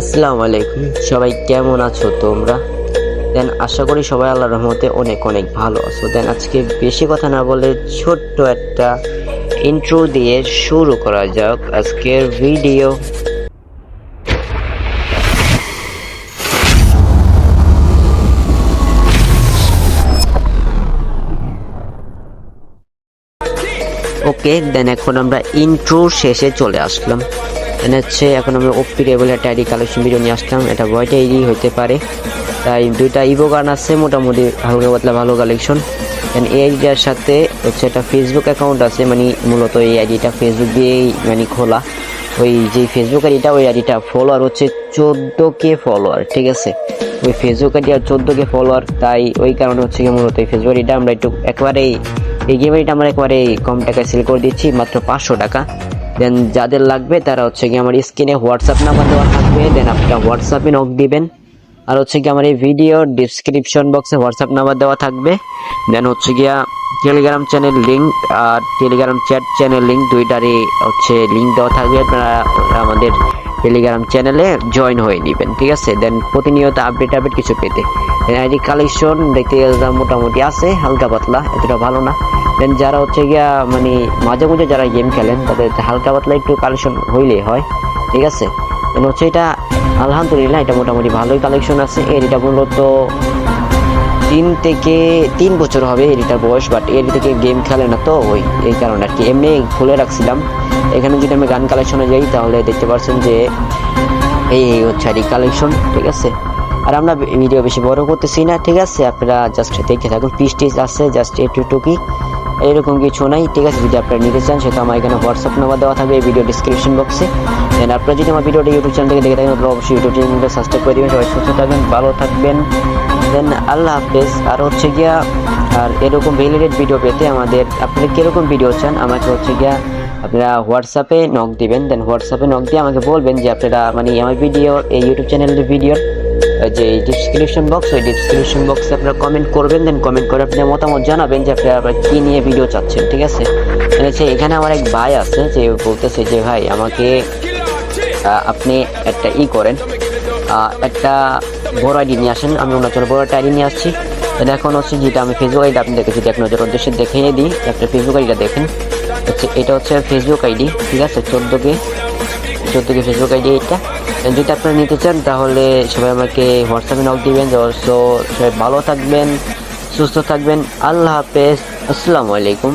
আসসালামু আলাইকুম, সবাই কেমন আছো তোমরা? দেন আশা করি সবাই আল্লাহর রহমতে অনেক অনেক ভালো আছো। দেন আজকে বেশি কথা না বলে ছোট্ট একটা ইন্ট্রো দিয়ে শুরু করা যাক আজকের ভিডিও। ওকে, দেন এখন আমরা ইন্ট্রো শেষে চলে আসলাম। দেন হচ্ছে এখন আমরা ওপি রেবল একটা আইডি কালেকশন ভিডিও নিয়ে আসলাম। এটা ভয়েট আইডি হতে পারে, তাই দুইটা ইভো গান আছে, মোটামুটি হালকা পাতলা ভালো কালেকশন। দেন এই আইডিটার সাথে হচ্ছে একটা ফেসবুক অ্যাকাউন্ট আছে, মানে মূলত এই আইডিটা ফেসবুক দিয়েই মানে খোলা। ওই যে ফেসবুক আইডিটা, ওই আইডিটা ফলোয়ার হচ্ছে 14K ফলোয়ার, ঠিক আছে? ওই ফেসবুক আইডি আর 14K ফলোয়ার, তাই ওই কারণে হচ্ছে কি মূলত এই ফেসবুক আইডিটা আমরা একটু একেবারেই এই গেম আইডিটা আমরা একেবারে কম টাকায় সেল করে দিচ্ছি, মাত্র 500 টাকা। দেন যাদের লাগবে তারা হচ্ছে কি আমার স্ক্রিনে হোয়াটসঅ্যাপ নাম্বার দেওয়া থাকবে, দেন আপনারা হোয়াটসঅ্যাপে নক দিবেন। আর হচ্ছে কি আমার এই ভিডিও ডিসক্রিপশন বক্সে হোয়াটসঅ্যাপ নাম্বার দেওয়া থাকবে। দেন হচ্ছে গিয়া টেলিগ্রাম চ্যানেল লিঙ্ক আর টেলিগ্রাম চ্যাট চ্যানেল লিঙ্ক, দুইটারই হচ্ছে লিঙ্ক দেওয়া থাকবে। আপনারা আমাদের টেলিগ্রাম চ্যানেলে জয়েন হয়ে নেবেন, ঠিক আছে? দেন প্রতিনিয়ত আপডেট কিছু পেতে আইডি কালেকশন দেখতে মোটামুটি আছে, হালকা পাতলা, এতটা ভালো না। দেন যারা হচ্ছে গিয়া মানে মাঝে মাঝে যারা গেম খেলেন তাদের হালকা পাতলা একটু কালেকশন হইলেই হয়, ঠিক আছে? দেন হচ্ছে এটা আলহামদুলিল্লাহ এটা মোটামুটি ভালোই কালেকশন আছে। এটা মূলত 3 বছর হবে এটার বয়স, বাট এর থেকে গেম খেলে না তো ওই এই কারণে আর কি এমনি খুলে রাখছিলাম। এখানে যদি আমি গান কালেকশনে যাই তাহলে দেখতে পাচ্ছেন যে এই হচ্ছে আর কালেকশন, ঠিক আছে? আর আমরা ভিডিও বেশি বড় করতেছি না, ঠিক আছে? আপনারা জাস্ট দেখে থাকুন, পিস আছে জাস্ট এটুকুই, এরকম কিছু নাই, ঠিক আছে? যদি আপনারা নিতে চান সেটা আমার এখানে হোয়াটসঅ্যাপ নাম্বার দেওয়া থাকবে এই ভিডিও ডিসক্রিপশন বক্সে। দেন আপনারা যদি আমার ভিডিওটা ইউটিউব চ্যানেল থেকে দেখে থাকেন তাহলে অবশ্যই ইউটিউব চ্যানেলটা সাবস্ক্রাইব করে দেবেন। সবাই সুস্থ থাকবেন, ভালো থাকবেন, দেন আল্লাহ হাফেজ। আর হচ্ছে গিয়া আর এরকম রিলেটেড ভিডিও পেতে আমাদের আপনারা কীরকম ভিডিও চান আমাকে হচ্ছে গিয়া আপনারা হোয়াটসঅ্যাপে নক দিবেন। দেন হোয়াটসঅ্যাপে নক দিয়ে আমাকে বলবেন যে আপনারা মানে আমার ভিডিও এই ইউটিউব চ্যানেলের ভিডিওর যে ডিসক্রিপশন বক্স, ওই ডিসক্রিপশন বক্সে আপনারা কমেন্ট করবেন। দেন কমেন্ট করে আপনি মতামত জানাবেন যে আপনারা কী নিয়ে ভিডিও চাচ্ছেন, ঠিক আছে? এখানে আমার এক ভাই আছে যে বলতেছে যে ভাই আমাকে আপনি একটা করেন, একটা বড় আইডি নিয়ে আসেন। আমি ওনার জন্য বড় একটা আইডি নিয়ে আসছি। এখন হচ্ছে যেটা আমি ফেসবুক আইডি আপনি দেখেছি, এক নজর উদ্দেশ্যে দেখিয়ে দিই। একটা ফেসবুক আইডিটা দেখেন, হচ্ছে এটা হচ্ছে ফেসবুক আইডি, ঠিক আছে? 14K ফেসবুক আইডি এটা। যদি আপনারা নিতে চান তাহলে সবাই আমাকে হোয়াটসঅ্যাপে নক দিবেন। সো সবাই ভালো থাকবেন, সুস্থ থাকবেন, আল্লাহ হাফেজ, আসসালামু আলাইকুম।